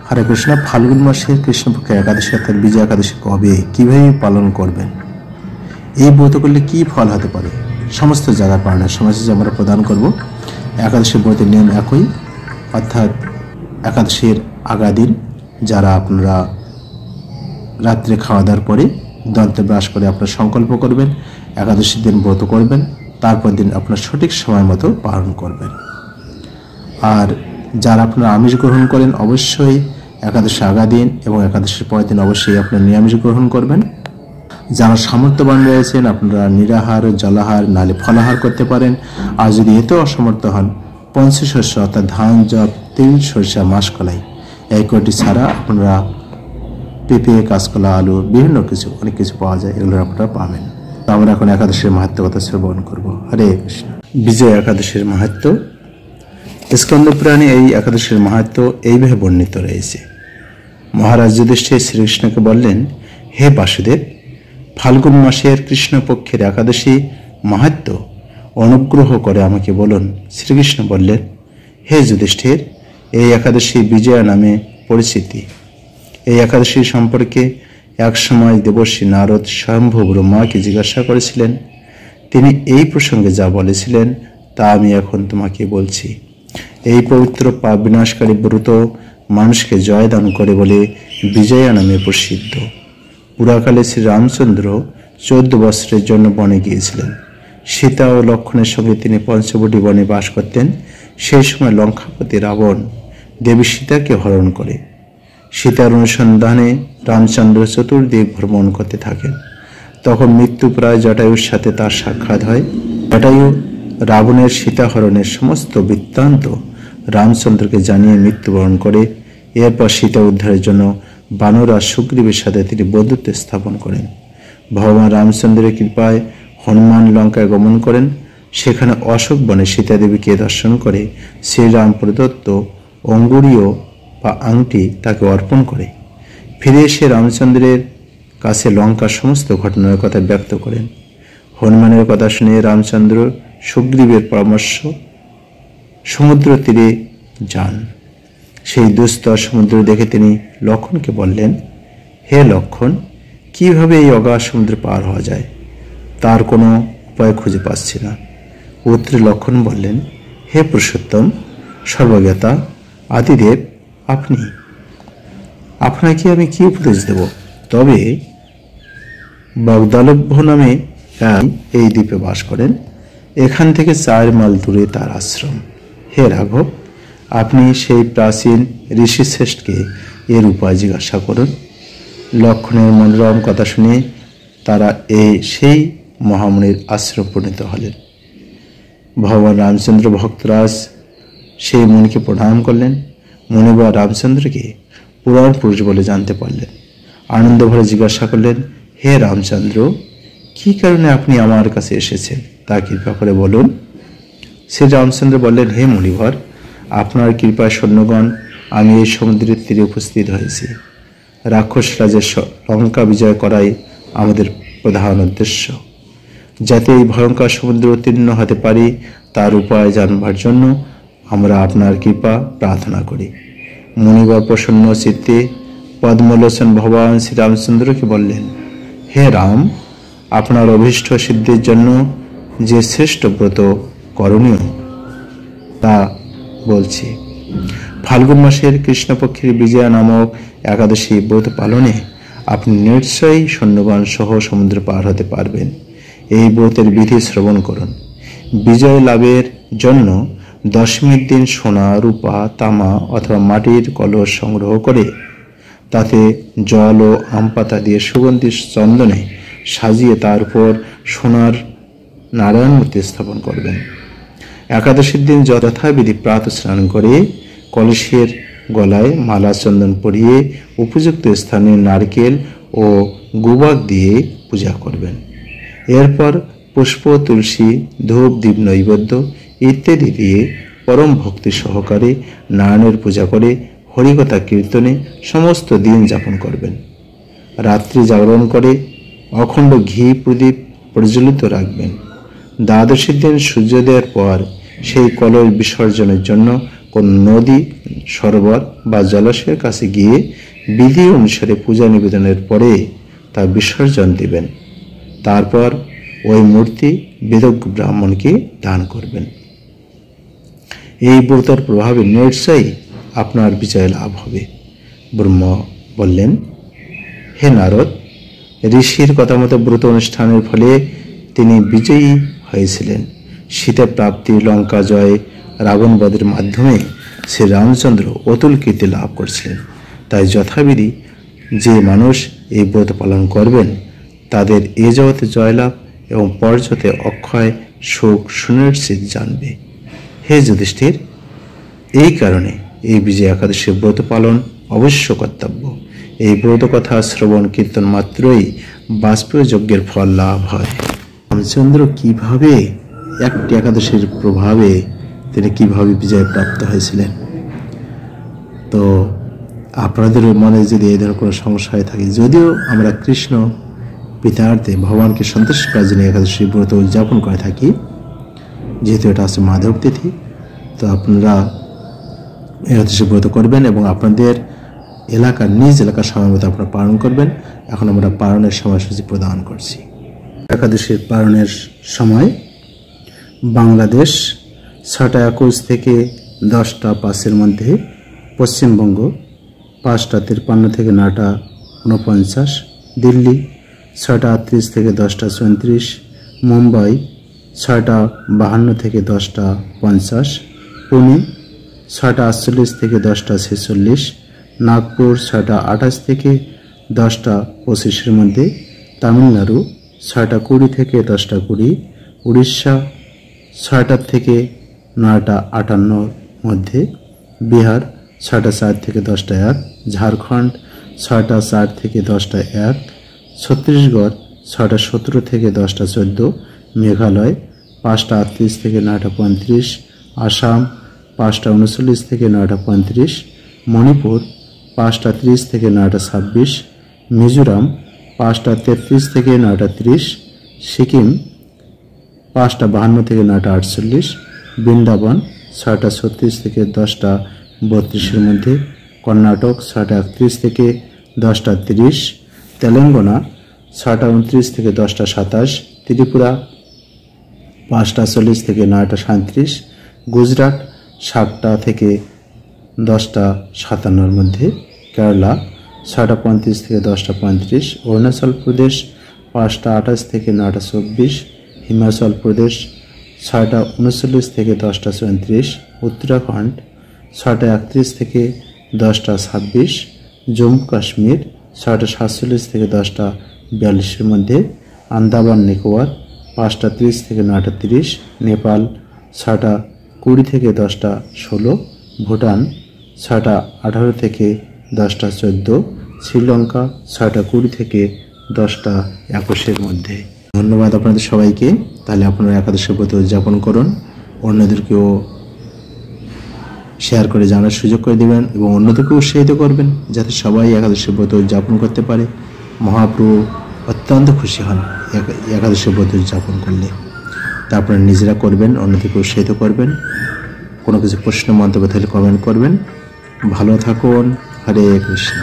হরে কৃষ্ণ। ফাল্গুন মাসের কৃষ্ণপক্ষের একাদশী অর্থাৎ বিজয়া একাদশী কবে, কিভাবে পালন করবেন, এই ব্রত করলে কি ফল হতে পারে, সমস্ত জায়গায় পালনের সময়সূচি আমরা প্রদান করব। একাদশী ব্রতের নিয়ম একই, অর্থাৎ একাদশীর আগা দিন যারা আপনারা রাত্রে খাওয়া দাওয়ার পরে দন্তে ব্রাশ করে আপনারা সংকল্প করবেন, একাদশীর দিন ব্রত করবেন, তারপর দিন আপনার সঠিক সময় মতো পালন করবেন। আর যারা আপনারা আমিষ গ্রহণ করেন অবশ্যই একাদশী আগা দিন এবং একাদশীর পরের দিন অবশ্যই আপনারা নিরামিষ গ্রহণ করবেন। যারা সামর্থ্যবান রয়েছেন আপনারা নিরাহার, জলাহার নালে ফলাহার করতে পারেন। আর যদি এতেও অসমর্থ হন, পঞ্চশস্য অর্থাৎ ধান, জব, তিল, সরিষা, মাসকলাই এই কটি ছাড়া আপনারা পেঁপে, কাঁচকলা, আলু, বিভিন্ন কিছু অনেক কিছু পাওয়া যায়, এগুলো আপনারা পাবেন। তো আমরা এখন একাদশীর মাহাত্ম্য কথা শ্রবণ করব। হরে কৃষ্ণ। বিজয়া একাদশীর মাহাত্ম্য। স্কন্দ পুরাণে এই একাদশীর মাহাত্ম্য এইভাবে বর্ণিত রয়েছে। মহারাজ যুধিষ্ঠির শ্রীকৃষ্ণকে বললেন, হে বাসুদেব, ফাল্গুন মাসের কৃষ্ণপক্ষের একাদশী মাহাত্ম্য অনুগ্রহ করে আমাকে বলুন। শ্রীকৃষ্ণ বললেন, হে যুধিষ্ঠির, এই একাদশী বিজয়া নামে পরিচিতি। এই একাদশী সম্পর্কে এক সময় দেবর্ষি নারদ স্বয়ম্ভু ব্রহ্মাকে জিজ্ঞাসা করেছিলেন। তিনি এই প্রসঙ্গে যা বলেছিলেন তা আমি এখন তোমাকে বলছি। এই পবিত্র পাপ বিনাশকারী ব্রত মানুষকে জয়দান করে বলে বিজয়া নামে প্রসিদ্ধ। পুরাকালে শ্রী রামচন্দ্র 14 বছরের জন্য বনে গিয়েছিলেন। সীতা ও লক্ষ্মণের সঙ্গে তিনি পঞ্চবটি বনে বাস করতেন। সেই সময় লঙ্কাপতি রাবণ দেবী সীতাকে হরণ করে। সীতার অনুসন্ধানে রামচন্দ্র চতুর্দিক ভ্রমণ করতে থাকেন। তখন মৃত্যুপ্রায় জটায়ুর সাথে তার সাক্ষাৎ হয়। জটায়ু রাবণের সীতাহরণের সমস্ত বৃত্তান্ত রামচন্দ্রকে জানিয়ে মৃত্যুবরণ করে। এরপর সীতা উদ্ধারের জন্য বানর সুগ্রীবের সাথে তিনি বন্ধুত্ব স্থাপন করেন। ভগবান রামচন্দ্রের কৃপায় হনুমান লঙ্কায় গমন করেন। সেখানে অশোক বনে সীতাদেবীকে দর্শন করে শ্রীরাম প্রদত্ত অঙ্গুরীয় বা আংটি তাকে অর্পণ করে। ফিরে এসে রামচন্দ্রের কাছে লঙ্কার সমস্ত ঘটনার কথা ব্যক্ত করেন। হনুমানের কথা শুনে রামচন্দ্র সুগ্রীবের পরামর্শ সমুদ্র তীরে যান। সেই দুস্তর সমুদ্র দেখে তিনি লক্ষ্মণকে বললেন, হে লক্ষ্মণ, কিভাবে এই অগাধ সমুদ্র পার হওয়া যায় তার কোনো উপায় খুঁজে পাচ্ছি না। উত্তরে লক্ষ্মণ বললেন, হে পুরুষোত্তম, সর্বজ্ঞাতা, আদিদেব, আপনাকে আমি কি উপদেশ দেব? তবে বাগদালভ্য নামে এই দ্বীপে বাস করেন। এখান থেকে 4 মাইল দূরে তার আশ্রম। হে রাঘব, আপনি সেই প্রাচীন ঋষিশ্রেষ্ঠকে এর উপায় জিজ্ঞাসা করুন। লক্ষ্মণের মনোরম কথা শুনে তারা সেই মহামুনির আশ্রম উপনীত হলেন। ভগবান রামচন্দ্র ভক্তরাজ সেই মুনিকে প্রণাম করলেন। মুনিবর রামচন্দ্রকে পুরাণ পুরুষ বলে জানতে পারলেন। আনন্দ ভরে জিজ্ঞাসা করলেন, হে রামচন্দ্র, কি কারণে আপনি আমার কাছে এসেছেন তা কৃপা করে বলুন। শ্রী রামচন্দ্র বললেন, হে মুনিবর, আপনার কৃপায় সৈন্যগণ আমি এই সমুদ্রের তীরে উপস্থিত হয়েছি। রাক্ষস রাজের লঙ্কা বিজয় করাই আমাদের প্রধান উদ্দেশ্য। যাতে এই ভয়ঙ্কর সমুদ্র উত্তীর্ণ হতে পারি তার উপায় জানবার জন্য আমরা আপনার কৃপা প্রার্থনা করি। মুনিবর প্রসন্ন চিত্তে পদ্মলোচন ভগবান শ্রীরামচন্দ্রকে বললেন, হে রাম, আপনার অভীষ্ট সিদ্ধির জন্য যে শ্রেষ্ঠ ব্রত করণীয় তা বলছি। ফাল্গুন মাসের কৃষ্ণপক্ষের বিজয়া নামক একাদশী ব্রত পালনে আপনি নিশ্চয়ই সৈন্যগণ সহ সমুদ্র পার হতে পারবেন। এই ব্রতের বিধি শ্রবণ করুন। বিজয় লাভের জন্য দশমীর দিন সোনা, রূপা, তামা অথবা মাটির কলস সংগ্রহ করে তাতে জল ও আম পাতা দিয়ে সুগন্ধি চন্দনে সাজিয়ে তার উপর সোনার নারায়ণ মূর্তি স্থাপন করবেন। একাদশীর দিন যথাবিধি প্রাতঃ স্নান করে কলসের গলায় মালা চন্দন পরিয়ে উপযুক্ত স্থানে নারকেল ও গুবাক দিয়ে পূজা করবেন। এরপর পুষ্প, তুলসী, ধূপ, দীপ, নৈবেদ্য ইত্যাদি দিয়ে পরম ভক্তি সহকারে নারায়ণের পূজা করে হরিকথা কীর্তনে সমস্ত দিন যাপন করবেন। রাত্রি জাগরণ করে অখণ্ড ঘি প্রদীপ প্রজ্বলিত রাখবেন। দ্বাদশীর দিন সূর্যোদয়ের পর সেই কলস বিসর্জনের জন্য কোন নদী সরোবর বা জলাশয়ের কাছে গিয়ে বিধি অনুসারে পূজা নিবেদনের পরে তা বিসর্জন দিবেন। তারপর ওই মূর্তি বেদজ্ঞ ব্রাহ্মণকে দান করবেন। এই ব্রতর প্রভাবে নিশ্চয়ই আপনার বিজয় লাভ হবে। ব্রহ্মা বললেন, হে নারদ, ঋষির কথা মতো ব্রত অনুষ্ঠানের ফলে তিনি বিজয়ী হয়েছিলেন। সীতা প্রাপ্তি, লঙ্কা জয়, রাবণ বধের মাধ্যমে শ্রী রামচন্দ্র অতুল কীর্তি লাভ করছিলেন। তাই যথাবিধি যে মানুষ এই ব্রত পালন করবেন তাদের এ জগতে জয়লাভ এবং পরজগতে অক্ষয় সুখ সুনিশ্চিত জানবে। হে যুধিষ্ঠির, এই কারণে এই বিজয়া একাদশী ব্রত পালন অবশ্য কর্তব্য। এই ব্রত কথা শ্রবণ কীর্তন মাত্রই বাষ্পীয় যজ্ঞের ফল লাভ হয়। রামচন্দ্র কিভাবে একটি একাদশীর প্রভাবে তিনি কিভাবে বিজয় প্রাপ্ত হয়েছিলেন, তো আপনাদের মনে যদি এই ধরনের কোনো সংশয় থাকে, যদিও আমরা কৃষ্ণ পিতার্থে ভগবানকে সন্তুষ্ট করার জন্য একাদশী ব্রত উদযাপন করে থাকি, যেহেতু এটা আছে মাধব তিথি, তো আপনারা একাদশী ব্রত করবেন এবং আপনাদের এলাকার নিজ এলাকার সময় মতো আপনারা পালন করবেন। এখন আমরা পালনের সময়সূচি প্রদান করছি। একাদশীর পালনের সময় বাংলাদেশ 6টা 21 থেকে 10টা 5-এর মধ্যে, পশ্চিমবঙ্গ 5টা 53 থেকে 9টা 49, দিল্লি 6টা 38 থেকে 10টা 34, মুম্বাই 6টা 52 থেকে 10টা 50, পুনে 6টা 48 থেকে 10টা 46, নাগপুর 6টা 28 থেকে 10টা 25-এর মধ্যে, তামিলনাড়ু 6টা 20 থেকে 10টা 20, উড়িষ্যা 6টা থেকে 9টা 58 মধ্যে, বিহার 6টা 4 থেকে 10টা 1, ঝাড়খণ্ড 6টা 4 থেকে 10টা 1, ছত্তিশগড় 6টা 17 থেকে 10টা 14, মেঘালয় 5টা 38 থেকে 9টা 35, আসাম 5টা 39 থেকে 9টা 35, মণিপুর 5টা 30 থেকে 9টা 26, মিজোরাম 5টা 33 থেকে 9টা 30, সিকিম 5টা 52 থেকে 9টা 48, বৃন্দাবন 6টা 36 থেকে 10টা 32-এর মধ্যে, কর্ণাটক 6টা 31 থেকে 10টা 30, তেলেঙ্গানা 6টা 29 থেকে 10টা 27, ত্রিপুরা 5টা 40 থেকে 9টা 37, গুজরাট 7টা থেকে 10টা 57-এর মধ্যে, কেরালা 6টা 35 থেকে 10টা 35, অরুণাচল প্রদেশ 5টা 28 থেকে 9টা 24, হিমাচল প্রদেশ 6টা 39 থেকে 10টা 34, উত্তরাখণ্ড 6টা 31 থেকে 10টা 26, জম্মু কাশ্মীর 6টা 47 থেকে 10টা 42-এর মধ্যে, আন্দামান নিকোবর 5টা 30 থেকে 9টা 30, নেপাল 6টা 20 থেকে 10টা 16, ভুটান 6টা 18 থেকে 10টা 14, শ্রীলঙ্কা 6টা 20 থেকে 10টা 21-এর মধ্যে। ধন্যবাদ আপনাদের সবাইকে। তাহলে আপনারা একাদশী ব্রত উদযাপন করুন, অন্যদেরকেও শেয়ার করে জানার সুযোগ করে দেবেন এবং অন্যদেরকে উৎসাহিত করবেন যাতে সবাই একাদশী ব্রত উদযাপন করতে পারে। মহাপ্রভু অত্যন্ত খুশি হন একাদশী ব্রত উদযাপন করলে। তা আপনারা নিজেরা করবেন, অন্যদেরকে উৎসাহিত করবেন। কোনো কিছু প্রশ্ন মন্তব্য থাকলে কমেন্ট করবেন। ভালো থাকুন। হরে কৃষ্ণ।